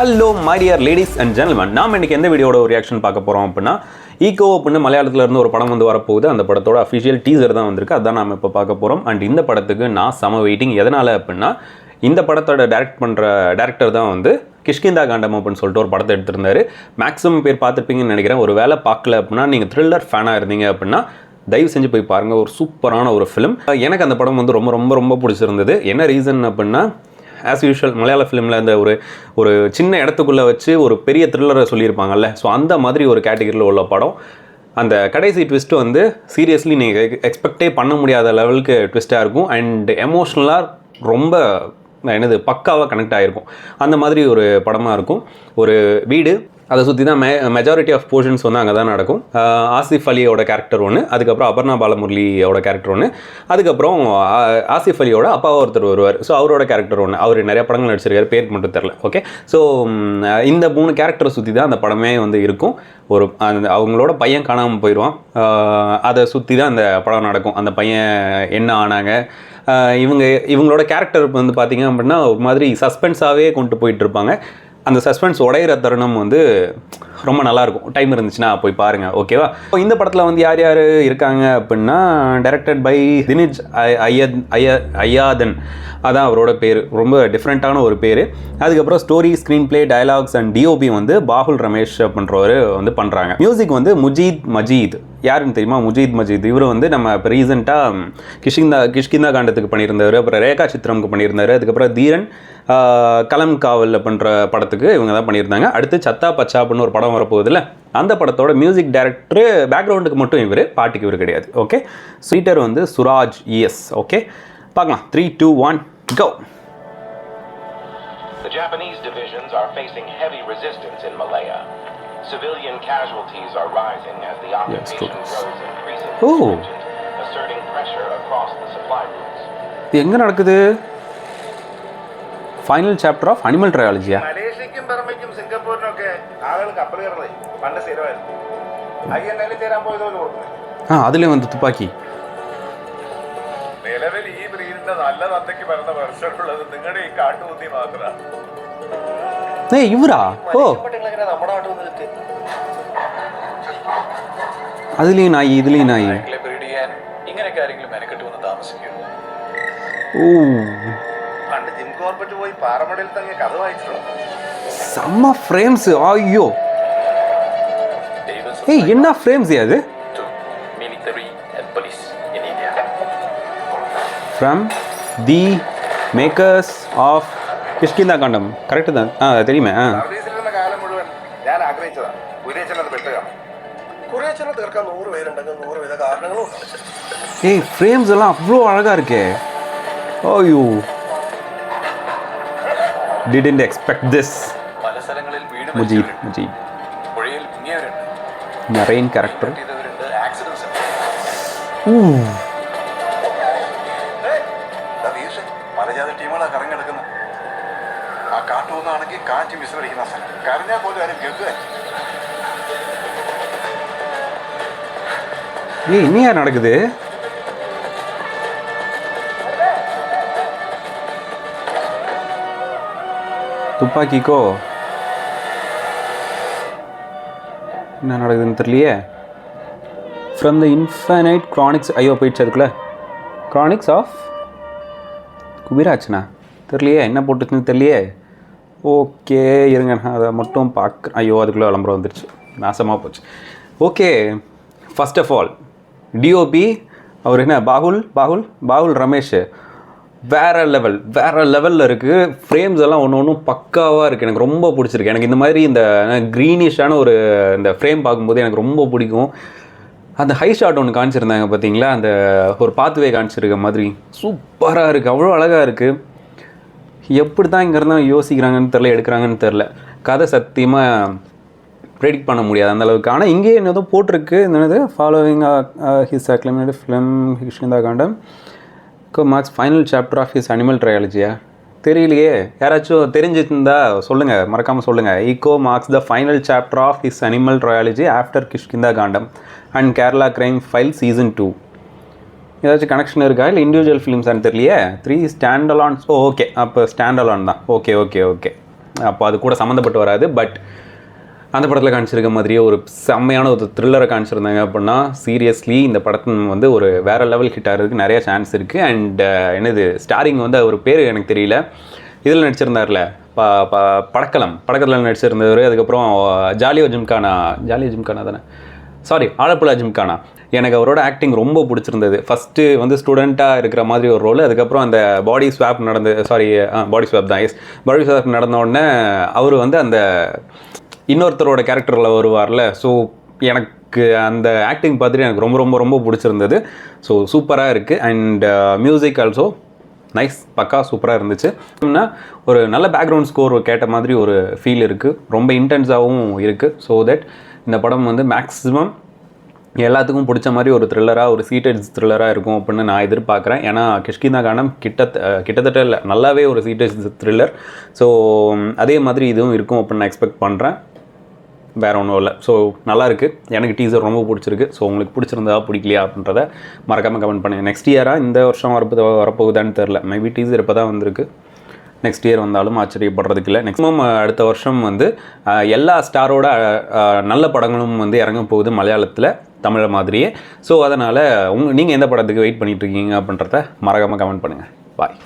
Hello my dear ladies and gentlemen, நாம் இன்றைக்கி எந்த வீடியோட ஒரு ரியாக்ஷன் பார்க்க போகிறோம் அப்படின்னா, ஈகோ அப்படின்னு மலையாளத்தில் இருந்து ஒரு படம் வந்து வரப்போகுது. அந்த படத்தோட அஃபிஷியல் டீசர் தான் வந்திருக்கு. அதுதான் நாம் இப்போ பார்க்க போகிறோம். அண்ட் இந்த படத்துக்கு நான் செம வெயிட்டிங். எதனால் அப்படின்னா, இந்த படத்தோட டேரக்டர் தான் வந்து கிஷ்கிந்தா காண்டம் அப்படின்னு சொல்லிட்டு ஒரு படத்தை எடுத்திருந்தாரு. மேக்ஸிமம் பேர் பார்த்துருப்பீங்கன்னு நினைக்கிறேன். ஒரு வேலை பார்க்கல அப்படின்னா, நீங்கள் த்ரில்லர் ஃபேனாக இருந்தீங்க அப்படின்னா தயவு செஞ்சு போய் பாருங்கள். ஒரு சூப்பரான ஒரு ஃபிலிம். எனக்கு அந்த படம் வந்து ரொம்ப ரொம்ப ரொம்ப பிடிச்சிருந்தது. என்ன ரீசன் அப்படின்னா, ஆஸ் யூஷுவல் மலையாள ஃபிலிமில் அந்த ஒரு சின்ன இடத்துக்குள்ளே வச்சு ஒரு பெரிய த்ரில்லரை சொல்லியிருப்பாங்கல்ல, ஸோ அந்த மாதிரி ஒரு கேட்டகரியில் உள்ள படம். அந்த கடைசி ட்விஸ்ட்டு வந்து சீரியஸ்லி நீங்கள் எக்ஸ்பெக்டே பண்ண முடியாத லெவலுக்கு ட்விஸ்ட்டாக இருக்கும். அண்ட் எமோஷ்னலாக ரொம்ப பக்காவாக கனெக்ட் ஆகிருக்கும். அந்த மாதிரி ஒரு படமாக இருக்கும். ஒரு வீடு, அதை சுற்றி தான் மெஜாரிட்டி ஆஃப் போர்ஷன்ஸ் வந்து அங்கே தான் நடக்கும். ஆசிஃப் அலியோட கேரக்டர் ஒன்று, அதுக்கப்புறம் அபர்ணா பாலமுரளியோட கேரக்டர் ஒன்று, அதுக்கப்புறம் ஆசிஃப் அலியோட அப்பாவை ஒருத்தர் வருவார். ஸோ அவரோட கேரக்டர் ஒன்று. அவர் நிறைய படங்கள் நடிச்சிருக்காரு, பேருக்கு மட்டும் தெரில. ஓகே, ஸோ இந்த 3 கேரக்டரை சுற்றி தான் அந்த படமே வந்து இருக்கும். அவங்களோட பையன் காணாமல் போயிடுவான். அதை சுற்றி தான் அந்த படம் நடக்கும். அந்த பையன் என்ன ஆனாங்க, இவங்களோட கேரக்டர் வந்து பார்த்திங்க அப்படின்னா ஒரு மாதிரி சஸ்பென்ஸாகவே கொண்டு போயிட்டு இருப்பாங்க. அந்த சஸ்பென்ஸ் உடையிற தருணம் வந்து ரொம்ப நல்லாயிருக்கும். டைம் இருந்துச்சுன்னா போய் பாருங்கள், ஓகேவா? இப்போ இந்த படத்தில் வந்து யார் யார் இருக்காங்க அப்படின்னா, டைரக்டட் பை தினேஷ் ஐயாதன், அதான் அவரோட பேர். ரொம்ப டிஃப்ரெண்ட்டான ஒரு பேர். அதுக்கப்புறம் story, screen play, dialogues and DOP வந்து பாகுல் ரமேஷ் அப்படின்றவர் வந்து பண்ணுறாங்க. மியூசிக் வந்து முஜீத் மஜீத். யாருன்னு தெரியுமா? முஜீத் மஜீத். இவர் வந்து நம்ம இப்போ ரீசெண்டாக கிஷ்கிந்தா காண்டத்துக்கு பண்ணியிருந்தார், அப்புறம் ரேகா சித்திரமுக்கு பண்ணியிருந்தார், அதுக்கப்புறம் தீரன் கலம் காவல் பண்ணுற படத்துக்கு இவங்க தான் பண்ணியிருந்தாங்க. அடுத்து சத்தா பச்சா அப்படின்னு ஒரு படம் வரப்போகுதுல்ல, அந்த படத்தோட மியூசிக் டைரக்டர். பேக்ரவுண்டுக்கு மட்டும் இவர், பாட்டுக்கு இவர் கிடையாது. ஓகே, ஸ்வீட்டர் வந்து சுராஜ் ES. ஓகே, பார்க்கலாம். 3, 2, 1, go. The Japanese divisions are facing heavy resistance in Malaya. Civilian casualties are rising as the occupation grows increasingly stringent, asserting pressure across the supply routes. இது எங்க நடக்குது? ஃபைனல் சாப்டர் ஆஃப் அனிமல் ட்ரையாலஜியா? മലേഷ്യക്കും ബർമയ്ക്കും സിംഗപ്പൂരിനും ഒക്കെ ആളുകൾ കപ്പൽ കയറുന്നത് പണ്ട് സ്ഥിരമായിരുന്നു. INL ചേരാൻ പോയതുപോലെ ഓർക്കുന്നു. അതിലേ വന്ന് തുപ്പാക്കി. നിലവിൽ ഈ ബ്രീഡിന്റെ നല്ല തന്തയ്ക്ക് വരുന്ന വെർഷനുള്ളത് നിങ്ങളുടെ ഈ കാട്ടുകുത്തി മാത്രമാണ്. ഇവരാ? ഓ, നമ്മുടെ നാട്ടിൽ വന്നിട്ട് അതിലേ നായി ഇതിലേ നായി. ബ്രീഡ് ചെയ്യാൻ ഇങ്ങനെയൊക്കെ ആരെങ്കിലും മെനക്കെട്ട് വന്ന് താമസിക്കുന്നു. ഓ, പണ്ട് ജിം കോർബറ്റ് പോയി പാറമടയിൽ തങ്ങിയ കഥ വായിച്ചിട്ടുണ്ട്. செம்ம ஃப்ரேம்ஸ். ஐயோ, ஏய் என்ன ஃப்ரேம்ஸ் அது? military and police in India. From the makers of Kishkindha Kaandam. Correct தான். தெரியுமே. സർവീസിലിരുന്ന കാലം മുഴുവൻ ഞാൻ ആഗ്രഹിച്ചതാണ് കുരേച്ചനെ വെട്ടുകയാണ്. കുരേച്ചനെ തീർക്കാൻ 100 പേരുണ്ടെങ്കിൽ 100 വിധ കാരണങ്ങളും. ஏய் ஃப்ரேம்ஸ் எல்லாம் அவ்வளோ அழகாக இருக்கே. ஐயோ, didn't expect this. പല സ്ഥലങ്ങളിൽ വീട് മുജീബ് പുഴയിൽ മുങ്ങിയവരുണ്ട്, മെറൈൻ ക്യാരക്ടർ. ആക്സിഡൻസ്. മലജാതി ടീമുകളാണ് കറങ്ങിയെടുക്കുന്നത്. ആ കാട്ടുപോകുന്നാണെങ്കിൽ കാറ്റ് വിസിലടിക്കുന്ന സ്ഥലം. കരഞ്ഞാൽ പോലും ആരും കേൾക്കുക. ஏய் இன்னும் யார் நடக்குது? துப்பாக்கிக்கோ என்ன நடக்குதுன்னு தெரியலையே. From the infinite chronicles. ஐயோ போயிடுச்சு அதுக்குள்ளே. க்ரானிக்ஸ் ஆஃப் குபிராஜ்னா தெரியலையே, என்ன போட்டுச்சுன்னு தெரியலையே. ஓகே இருங்க, நான் அதை மட்டும் பார்க்குறேன். ஐயோ அதுக்குள்ளே விளம்பரம் வந்துருச்சு, நாசமாக போச்சு. Okay, first of all DOP அவர் என்ன பாகுல் ரமேஷ் வேறு லெவலில் இருக்குது. ஃப்ரேம்ஸ் எல்லாம் ஒன்றும் பக்காவாக இருக்குது. எனக்கு ரொம்ப பிடிச்சிருக்கு. எனக்கு இந்த மாதிரி இந்த க்ரீனிஷான இந்த ஃப்ரேம் பார்க்கும்போது எனக்கு ரொம்ப பிடிக்கும். அந்த ஹை ஷாட் ஒன்று காமிச்சிருந்தாங்க பார்த்தீங்களா, அந்த ஒரு பாத்வே காமிச்சிருக்க மாதிரி சூப்பராக இருக்குது. அவ்வளோ அழகாக இருக்குது. எப்படி தான் இங்கே இருந்தால் யோசிக்கிறாங்கன்னு தெரில, எடுக்கிறாங்கன்னு தெரில. கதை சத்தியமாக ப்ரெடிக்ட் பண்ண முடியாது அந்தளவுக்கு. ஆனால் இங்கே என்னதோ போட்டிருக்கு, என்னது following his acclaimed film Kishkindha Kandam marks final chapter of his animal ட்ரையாலஜியா? தெரியலையே. யாராச்சும் தெரிஞ்சிருந்தா சொல்லுங்கள், மறக்காமல் சொல்லுங்கள். Eko marks the final chapter of his animal trilogy after Kishkindha Kandam and Kerala crime file season 2. ஏதாச்சும் கனெக்ஷன் இருக்கா இல்லை இண்டிவிஜுவல் ஃபிலிம்ஸான்னு தெரியலையே. 3 ஸ்டாண்டலான்ஸ். ஓகே, அப்போ ஸ்டாண்டலான் தான். ஓகே ஓகே ஓகே அப்போ அது கூட சம்மந்தப்பட்டு வராது. பட் அந்த படத்தில் காமிச்சிருக்க மாதிரியே ஒரு செம்மையான ஒரு த்ரில்லரை காமிச்சிருந்தாங்க அப்படின்னா சீரியஸ்லி இந்த படத்தின் வந்து ஒரு வேறு லெவல் ஹிட் ஆகிறதுக்கு நிறைய சான்ஸ் இருக்குது. அண்ட் என்னது ஸ்டாரிங் வந்து அவர் பேர் எனக்கு தெரியல, இதில் நடிச்சிருந்தார்ல படக்கத்தில் நடிச்சிருந்தவர். அதுக்கப்புறம் ஜாலியோ ஜிம்கானா தானே, சாரி ஆலப்புழா ஜிம்கானா. எனக்கு அவரோட ஆக்டிங் ரொம்ப பிடிச்சிருந்தது. ஃபஸ்ட்டு வந்து ஸ்டூடெண்ட்டாக இருக்கிற மாதிரி ஒரு ரோல், அதுக்கப்புறம் அந்த பாடி ஸ்வாப் நடந்த உடனே அவர் வந்து அந்த இன்னொருத்தரோட கேரக்டரில் வருவார்ல. ஸோ எனக்கு அந்த ஆக்டிங் பார்த்துட்டு எனக்கு ரொம்ப ரொம்ப ரொம்ப பிடிச்சிருந்தது. ஸோ சூப்பராக இருக்குது. அண்ட் மியூசிக் ஆல்சோ நைஸ், பக்கா சூப்பராக இருந்துச்சு. ஒரு நல்ல பேக்ரவுண்ட் ஸ்கோர் கேட்ட மாதிரி ஒரு ஃபீல் இருக்குது, ரொம்ப இன்டென்ஸாகவும் இருக்குது. ஸோ தட் இந்த படம் வந்து மேக்ஸிமம் எல்லாத்துக்கும் பிடிச்ச மாதிரி ஒரு த்ரில்லராக, ஒரு சீட்டட் த்ரில்லராக இருக்கும் அப்படின்னு நான் எதிர்பார்க்குறேன். ஏன்னா கிஷ்கிந்தா கானம் கிட்டத்தட்ட இல்லை, நல்லாவே ஒரு சீட்டட் த்ரில்லர். ஸோ அதே மாதிரி இதுவும் இருக்கும் அப்படின்னு நான் எக்ஸ்பெக்ட் பண்ணுறேன். வேறு ஒன்றும் இல்லை. ஸோ நல்லாயிருக்கு, எனக்கு டீசர் ரொம்ப பிடிச்சிருக்கு. ஸோ உங்களுக்கு பிடிச்சிருந்தா பிடிக்கலையா அப்படின்றத மறக்காமல் கமெண்ட் பண்ணுங்கள். நெக்ஸ்ட் இயராக இந்த வருஷம் வரப்போகுதான்னு தெரில, மேபி டீசர் இப்போ தான் வந்திருக்கு. நெக்ஸ்ட் இயர் வந்தாலும் ஆச்சரியப்படுறதுக்கு இல்லை. மேக்ஸிமம் அடுத்த வருஷம் வந்து எல்லா ஸ்டாரோட நல்ல படங்களும் வந்து இறங்க போகுது மலையாளத்தில், தமிழை மாதிரியே. ஸோ அதனால் நீங்கள் எந்த படத்துக்கு வெயிட் பண்ணிகிட்ருக்கீங்க அப்படின்றத மறக்காமல் கமெண்ட் பண்ணுங்கள். பாய்.